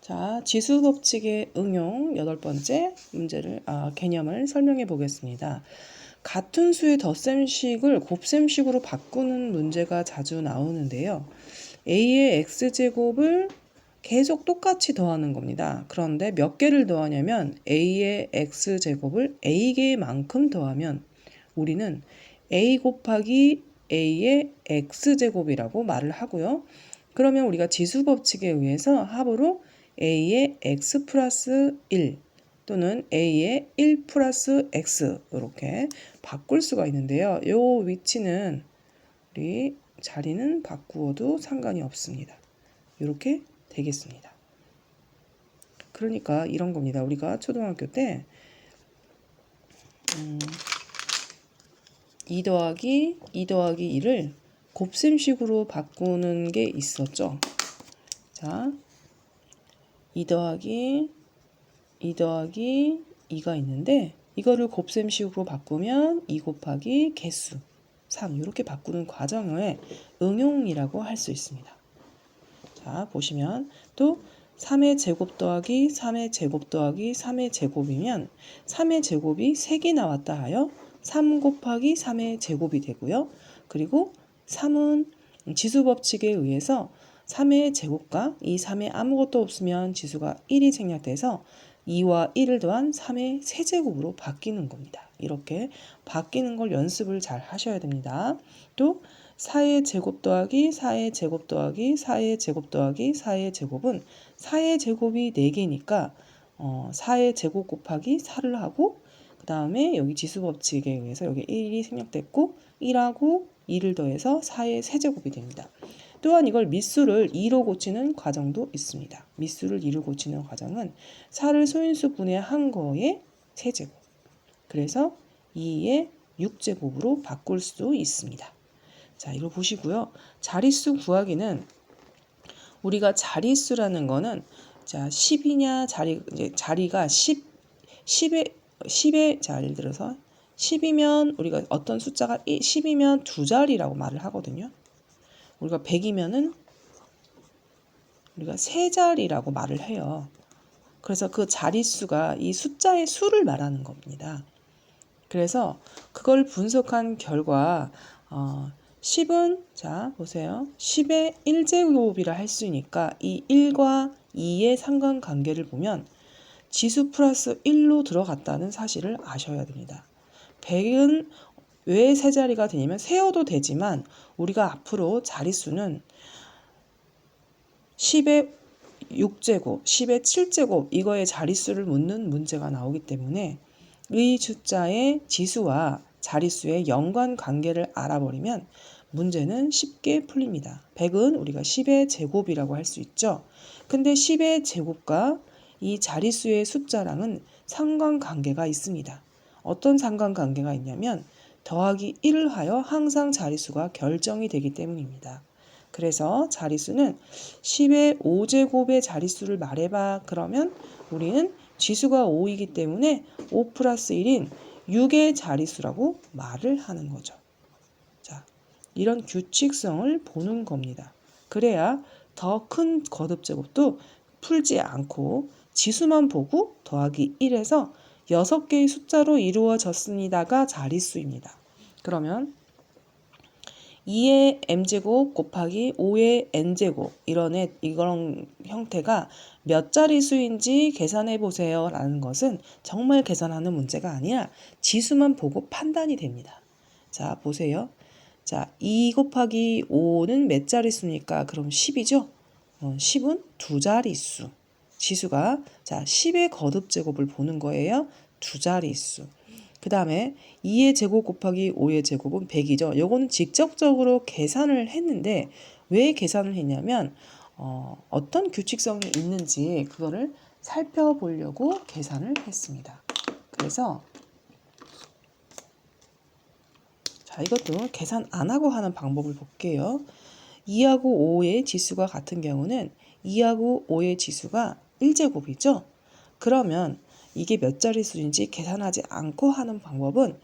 자, 지수 법칙의 응용 8번째 개념을 설명해 보겠습니다. 같은 수의 덧셈식을 곱셈식으로 바꾸는 문제가 자주 나오는데요. a의 x제곱을 계속 똑같이 더하는 겁니다. 그런데 몇 개를 더하냐면 a의 x제곱을 a개만큼 더하면 우리는 a 곱하기 a의 x제곱이라고 말을 하고요. 그러면 우리가 지수 법칙에 의해서 합으로 a의 x 플러스 1 또는 a의 1 플러스 x 이렇게 바꿀 수가 있는데요. 이 위치는 우리 자리는 바꾸어도 상관이 없습니다. 이렇게 되겠습니다. 그러니까 이런 겁니다. 우리가 초등학교 때 2 더하기 2를 곱셈식으로 바꾸는 게 있었죠. 자, 2 더하기 2가 있는데 이거를 곱셈식으로 바꾸면 2 곱하기 개수 3 이렇게 바꾸는 과정을 응용이라고 할 수 있습니다. 자, 보시면 또 3의 제곱 더하기 3의 제곱 더하기 3의 제곱이면 3의 제곱이 3개 나왔다 하여 3 곱하기 3의 제곱이 되고요. 그리고 3은 지수 법칙에 의해서 3의 제곱과 이 3에 아무것도 없으면 지수가 1이 생략돼서 2와 1을 더한 3의 세제곱으로 바뀌는 겁니다. 이렇게 바뀌는 걸 연습을 잘 하셔야 됩니다. 또 4의 제곱 더하기 4의 제곱 더하기 4의 제곱 더하기 4의 제곱은 4의 제곱이 4개니까 4의 제곱 곱하기 4를 하고 그 다음에 여기 지수 법칙에 의해서 여기 1이 생략됐고 1하고 2를 더해서 4의 세제곱이 됩니다. 또한 이걸 밑수를 2로 고치는 과정도 있습니다. 밑수를 2로 고치는 과정은 4를 소인수분해 한 거의 세제곱. 그래서 2의 6제곱으로 바꿀 수도 있습니다. 자, 이거 보시고요. 자릿수 구하기는 우리가 자릿수라는 거는 자, 10이냐 자리가 10에 자, 예를 들어서 10이면 우리가 어떤 숫자가 10이면 두 자리라고 말을 하거든요. 우리가 100이면은 우리가 세 자리라고 말을 해요. 그래서 그 자릿수가 이 숫자의 수를 말하는 겁니다. 그래서 그걸 분석한 결과 10은 자 보세요. 10의 1제곱이라 할 수 있으니까 이 1과 2의 상관관계를 보면 지수 플러스 1로 들어갔다는 사실을 아셔야 됩니다. 100은 왜 세 자리가 되냐면 세어도 되지만 우리가 앞으로 자릿수는 10의 6제곱, 10의 7제곱 이거의 자릿수를 묻는 문제가 나오기 때문에 이 숫자의 지수와 자릿수의 연관관계를 알아버리면 문제는 쉽게 풀립니다. 100은 우리가 10의 제곱이라고 할 수 있죠. 근데 10의 제곱과 이 자릿수의 숫자랑은 상관관계가 있습니다. 어떤 상관관계가 있냐면 더하기 1을 하여 항상 자릿수가 결정이 되기 때문입니다. 그래서 자릿수는 10의 5제곱의 자릿수를 말해봐. 그러면 우리는 지수가 5이기 때문에 5 플러스 1인 6의 자릿수라고 말을 하는 거죠. 자, 이런 규칙성을 보는 겁니다. 그래야 더 큰 거듭제곱도 풀지 않고 지수만 보고 더하기 1에서 6개의 숫자로 이루어졌습니다가 자릿수입니다. 그러면 2의 m제곱 곱하기 5의 n제곱 이런 형태가 몇 자릿수인지 계산해 보세요 라는 것은 정말 계산하는 문제가 아니라 지수만 보고 판단이 됩니다. 자, 보세요. 자, 2 곱하기 5는 몇 자릿수입니까? 그럼 10이죠? 10은 두 자릿수. 지수가 자 10의 거듭제곱을 보는 거예요. 두 자릿수. 그 다음에 2의 제곱 곱하기 5의 제곱은 100이죠. 요거는 직접적으로 계산을 했는데 왜 계산을 했냐면 어떤 규칙성이 있는지 그거를 살펴보려고 계산을 했습니다. 그래서 자, 이것도 계산 안 하고 하는 방법을 볼게요. 2하고 5의 지수가 같은 경우는 2하고 5의 지수가 1제곱이죠. 그러면 이게 몇 자릿수인지 계산하지 않고 하는 방법은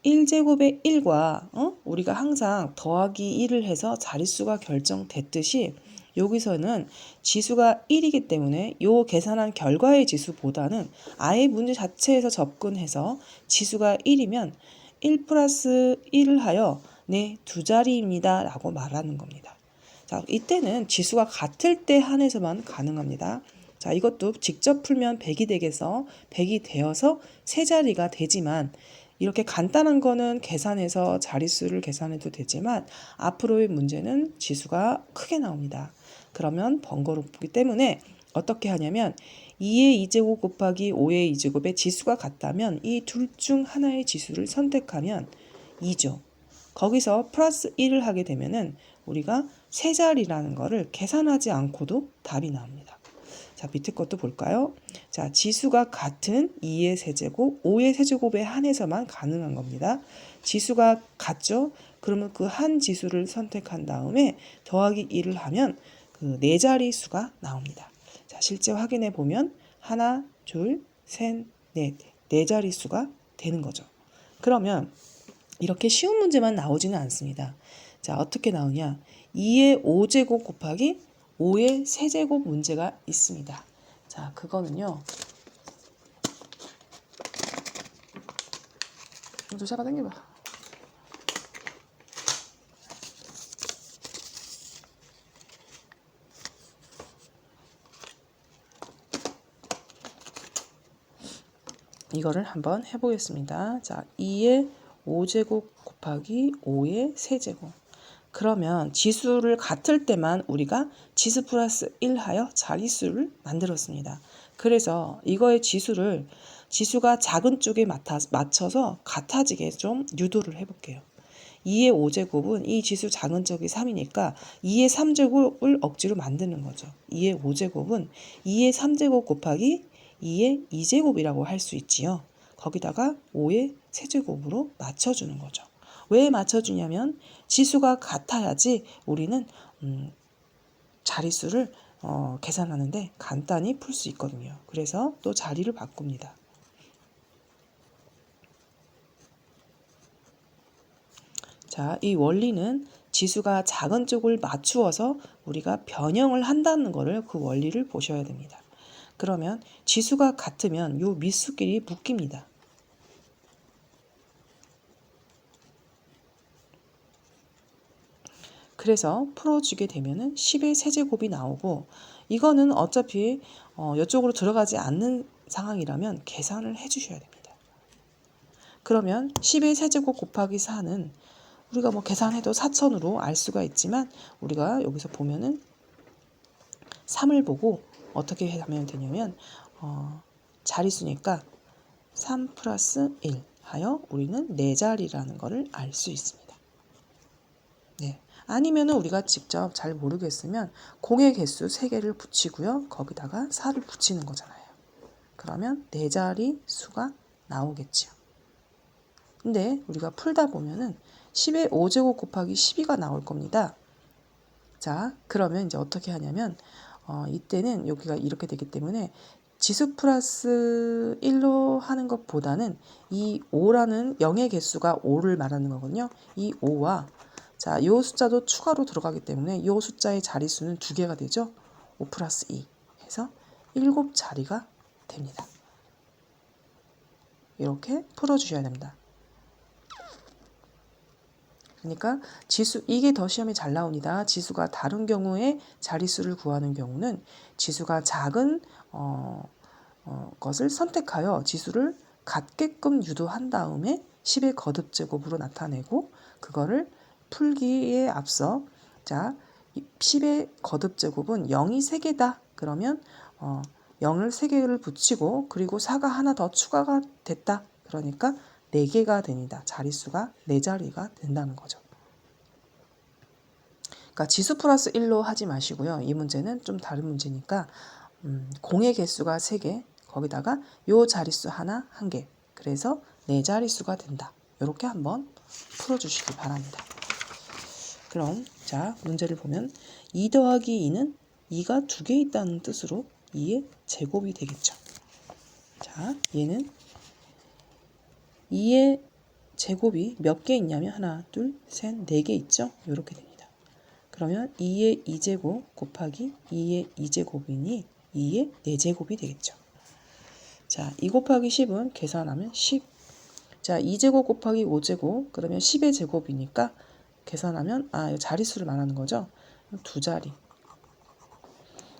1제곱의 1과 우리가 항상 더하기 1을 해서 자릿수가 결정됐듯이 여기서는 지수가 1이기 때문에 요 계산한 결과의 지수보다는 아예 문제 자체에서 접근해서 지수가 1이면 1 플러스 1을 하여 네, 두 자리입니다 라고 말하는 겁니다. 자, 이때는 지수가 같을 때 한해서만 가능합니다. 자, 이것도 직접 풀면 100이 되겠어 100이 되어서 세 자리가 되지만 이렇게 간단한 거는 계산해서 자릿수를 계산해도 되지만 앞으로의 문제는 지수가 크게 나옵니다. 그러면 번거롭기 때문에 어떻게 하냐면 2의 2제곱 곱하기 5의 2제곱의 지수가 같다면 이 둘 중 하나의 지수를 선택하면 2죠. 거기서 플러스 1을 하게 되면은 우리가 세 자리라는 거를 계산하지 않고도 답이 나옵니다. 자, 밑에 것도 볼까요? 자, 지수가 같은 2의 세제곱, 5의 세제곱에 한해서만 가능한 겁니다. 지수가 같죠? 그러면 그 한 지수를 선택한 다음에 더하기 1을 하면 그 네 자리 수가 나옵니다. 자, 실제 확인해 보면 하나, 둘, 셋, 넷, 네 자리 수가 되는 거죠. 그러면 이렇게 쉬운 문제만 나오지는 않습니다. 자, 어떻게 나오냐? 2의 5제곱 곱하기 5의 세제곱 문제가 있습니다. 자, 그거는요. 좀 잡아당겨봐. 이거를 한번 해보겠습니다. 자, 2의 5제곱 곱하기 5의 세제곱. 그러면 지수를 같을 때만 우리가 지수 플러스 1 하여 자릿수를 만들었습니다. 그래서 이거의 지수가 작은 쪽에 맞춰서 같아지게 좀 유도를 해볼게요. 2의 5제곱은 이 지수 작은 쪽이 3이니까 2의 3제곱을 억지로 만드는 거죠. 2의 5제곱은 2의 3제곱 곱하기 2의 2제곱이라고 할 수 있지요. 거기다가 5의 세제곱으로 맞춰주는 거죠. 왜 맞춰주냐면 지수가 같아야지 우리는 자릿수를 계산하는데 간단히 풀 수 있거든요. 그래서 또 자리를 바꿉니다. 자, 이 원리는 지수가 작은 쪽을 맞추어서 우리가 변형을 한다는 거를 그 원리를 보셔야 됩니다. 그러면 지수가 같으면 요 밑수끼리 묶입니다. 그래서 풀어주게 되면은 10의 세제곱이 나오고 이거는 어차피 이쪽으로 들어가지 않는 상황이라면 계산을 해주셔야 됩니다. 그러면 10의 세제곱 곱하기 4는 우리가 뭐 계산해도 4천으로 알 수가 있지만 우리가 여기서 보면은 3을 보고 어떻게 하면 되냐면 자릿수니까 3 플러스 1 하여 우리는 4자리라는 것을 알 수 있습니다. 네. 아니면은 우리가 직접 잘 모르겠으면 공의 개수 3개를 붙이고요. 거기다가 4를 붙이는 거잖아요. 그러면 4자리 수가 나오겠죠. 근데 우리가 풀다 보면은 10의 5제곱 곱하기 12가 나올 겁니다. 자, 그러면 이제 어떻게 하냐면 이때는 여기가 이렇게 되기 때문에 지수 플러스 1로 하는 것보다는 이 5라는 0의 개수가 5를 말하는 거거든요. 이 5와 자, 이 숫자도 추가로 들어가기 때문에 이 숫자의 자릿수는 2개가 되죠. 5 플러스 2 해서 7자리가 됩니다. 이렇게 풀어주셔야 됩니다. 그러니까 지수 이게 더 시험에 잘 나옵니다. 지수가 다른 경우에 자릿수를 구하는 경우는 지수가 작은 것을 선택하여 지수를 같게끔 유도한 다음에 10의 거듭제곱으로 나타내고 그거를 풀기에 앞서 자 10의 거듭제곱은 0이 3개다. 그러면 0을 3개를 붙이고 그리고 4가 하나 더 추가가 됐다. 그러니까 4개가 됩니다. 자릿수가 4자리가 된다는 거죠. 그러니까 지수 플러스 1로 하지 마시고요. 이 문제는 좀 다른 문제니까 공의 개수가 3개 거기다가 요 자릿수 하나 1개 그래서 4자릿수가 된다. 이렇게 한번 풀어주시기 바랍니다. 그럼 자 문제를 보면 2 더하기 2는 2가 2개 있다는 뜻으로 2의 제곱이 되겠죠. 자 얘는 2의 제곱이 몇 개 있냐면 하나, 둘, 셋, 4개 있죠. 이렇게 됩니다. 그러면 2의 2제곱 곱하기 2의 2제곱이니 2의 4제곱이 되겠죠. 자, 2 곱하기 10은 계산하면 10. 자, 2제곱 곱하기 5제곱 그러면 10의 제곱이니까 계산하면 이거 자릿수를 말하는 거죠. 두 자리.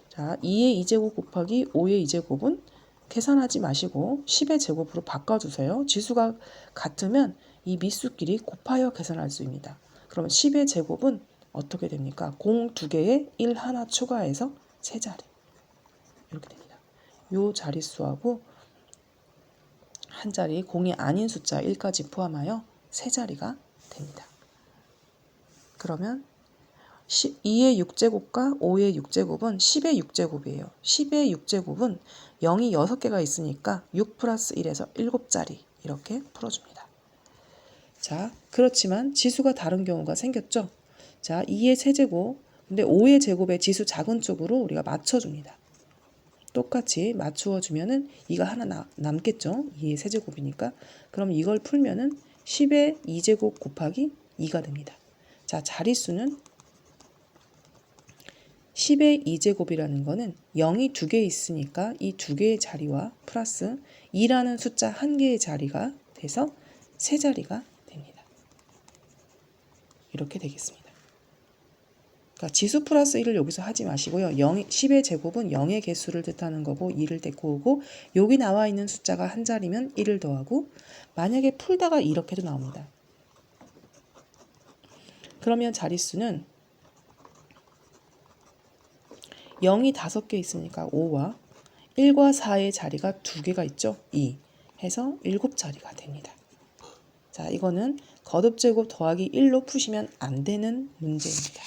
자, 2의 2제곱 곱하기 5의 2제곱은 계산하지 마시고 10의 제곱으로 바꿔주세요. 지수가 같으면 이 밑수끼리 곱하여 계산할 수 있습니다. 그러면 10의 제곱은 어떻게 됩니까? 공 2개에 1 하나 추가해서 3자리. 이렇게 됩니다. 요 자릿수하고 한 자리 공이 아닌 숫자 1까지 포함하여 3자리가 됩니다. 그러면 2의 6제곱과 5의 6제곱은 10의 6제곱이에요. 10의 6제곱은 0이 6개가 있으니까 6 플러스 1에서 7자리 이렇게 풀어줍니다. 자, 그렇지만 지수가 다른 경우가 생겼죠. 자, 2의 세제곱, 근데 5의 제곱의 지수 작은 쪽으로 우리가 맞춰줍니다. 똑같이 맞추어 주면은 2가 하나 남겠죠. 2의 세제곱이니까. 그럼 이걸 풀면은 10의 2제곱 곱하기 2가 됩니다. 자, 자릿수는 10의 2제곱이라는 거는 0이 2개 있으니까 이 2개의 자리와 플러스 2라는 숫자 1개의 자리가 돼서 3자리가 됩니다. 이렇게 되겠습니다. 그러니까 지수 플러스 1을 여기서 하지 마시고요. 10의 제곱은 0의 개수를 뜻하는 거고 2를 데리고 오고 여기 나와 있는 숫자가 한 자리면 1을 더하고 만약에 풀다가 이렇게도 나옵니다. 그러면 자릿수는 0이 5개 있으니까 5와 1과 4의 자리가 2개가 있죠. 2 해서 7자리가 됩니다. 자, 이거는 거듭제곱 더하기 1로 푸시면 안 되는 문제입니다.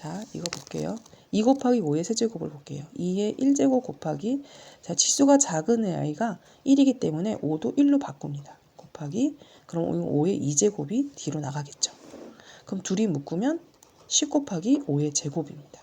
자, 이거 볼게요. 2 곱하기 5의 세제곱을 볼게요. 2의 1제곱 곱하기, 자, 지수가 작은 a이가 1이기 때문에 5도 1로 바꿉니다. 곱하기, 그럼 5의 2제곱이 뒤로 나가겠죠. 그럼 둘이 묶으면 10 곱하기 5의 제곱입니다.